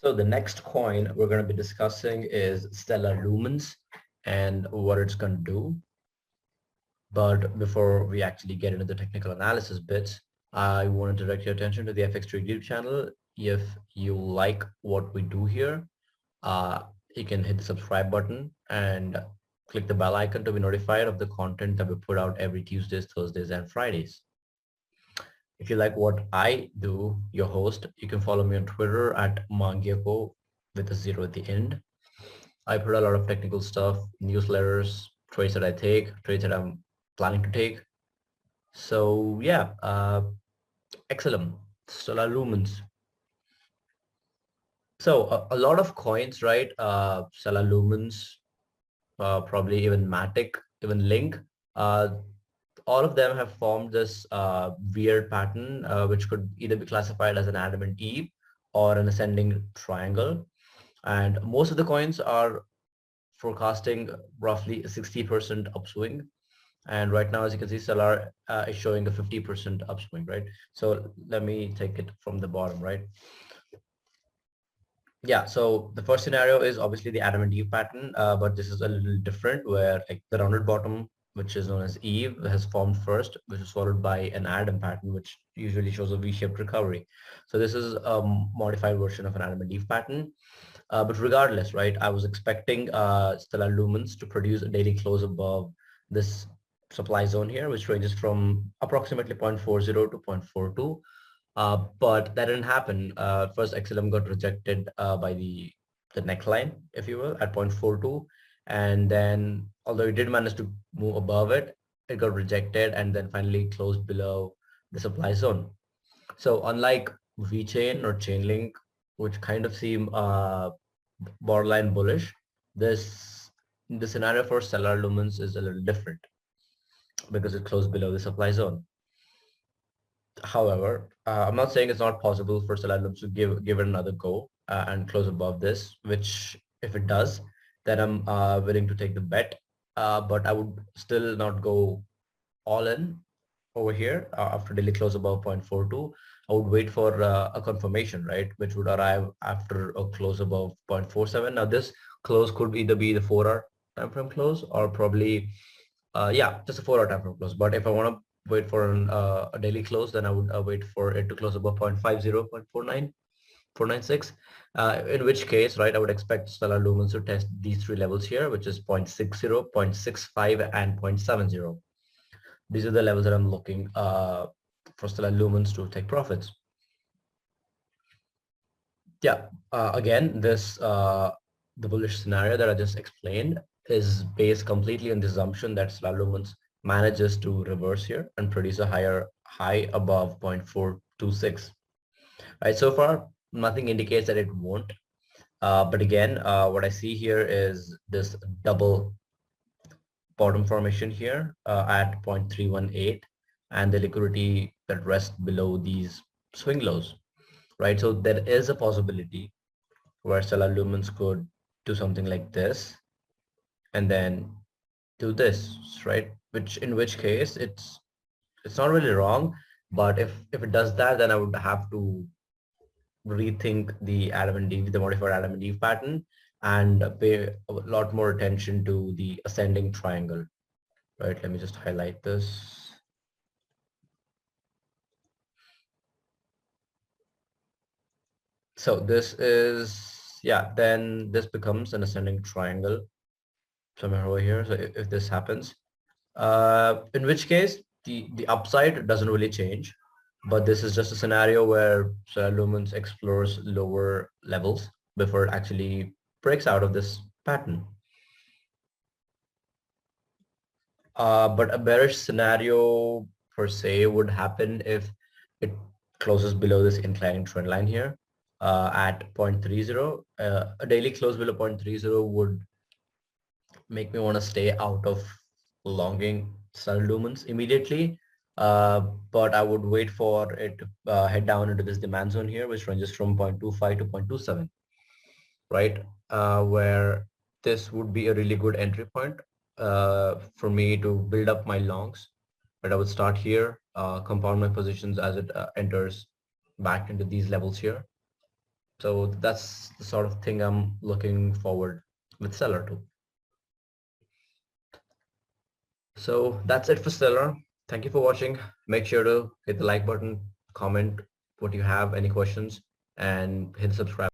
So the next coin we're going to be discussing is Stellar Lumens and what it's going to do. But before we actually get into the technical analysis bits, I want to direct your attention to the FXStreet YouTube channel. If you like what we do here, uh, you can hit the subscribe button and click the bell icon to be notified of the content that we put out every Tuesdays, Thursdays, and Fridays. If you like what I do, your host, you can follow me on Twitter at Mangyako with a zero at the end. I put a lot of technical stuff, newsletters, trades that I take, trades that I'm planning to take. So yeah, XLM, Stellar Lumens. So a lot of coins, right? Stellar Lumens, probably even Matic, even Link. Uh, all of them have formed this weird pattern, which could either be classified as an Adam and Eve or an ascending triangle. And most of the coins are forecasting roughly a 60% upswing. And right now, as you can see, Stellar is showing a 50% upswing, right? So let me take it from the bottom, right? Yeah, so the first scenario is obviously the Adam and Eve pattern, but this is a little different where like the rounded bottom, which is known as Eve, has formed first, which is followed by an Adam pattern, which usually shows a V-shaped recovery. So this is a modified version of an Adam and Eve pattern. But regardless, right, I was expecting Stellar Lumens to produce a daily close above this supply zone here, which ranges from approximately 0.40 to 0.42. But that didn't happen. First, XLM got rejected by the neckline, if you will, at 0.42. And then, although it did manage to move above it, it got rejected and then finally closed below the supply zone. So unlike VeChain or Chainlink, which kind of seem borderline bullish, the scenario for Stellar Lumens is a little different because it closed below the supply zone. However, I'm not saying it's not possible for Stellar Lumens to give it another go and close above this, which if it does, then I'm willing to take the bet. But I would still not go all in over here after daily close above 0.42. I would wait for a confirmation, right, which would arrive after a close above 0.47. Now this close could either be the 4-hour time frame close or probably yeah, just a 4-hour time frame close. But if I want to wait for a daily close, then I would wait for it to close above 0.50, 0.49, 496. In which case, right, I would expect Stellar Lumens to test these three levels here, which is 0.60, 0.65, and 0.70. These are the levels that I'm looking for Stellar Lumens to take profits. Yeah, again, this the bullish scenario that I just explained is based completely on the assumption that Stellar Lumens manages to reverse here and produce a higher high above 0.426. Right, so far, nothing indicates that it won't. But again, what I see here is this double bottom formation here at 0.318 and the liquidity that rests below these swing lows, right? So there is a possibility where Stellar Lumens could do something like this and then do this, right? Which in which case it's not really wrong, but if it does that, then I would have to rethink the Adam and Eve, the modified Adam and Eve pattern, and pay a lot more attention to the ascending triangle. Right, let me just highlight this. So this is, yeah, then this becomes an ascending triangle somewhere over here. So if this happens, in which case the upside doesn't really change, but this is just a scenario where Stellar Lumens explores lower levels before it actually breaks out of this pattern. But a bearish scenario per se would happen if it closes below this inclining trend line here at 0.30. A daily close below 0.30 would make me want to stay out of longing Stellar Lumens immediately. But I would wait for it to head down into this demand zone here, which ranges from 0.25 to 0.27, right? Where this would be a really good entry point for me to build up my longs. But I would start here, compound my positions as it enters back into these levels here. So that's the sort of thing I'm looking forward with Stellar too. So that's it for Stellar. Thank you for watching. Make sure to hit the like button, comment what you have, any questions, and hit the subscribe.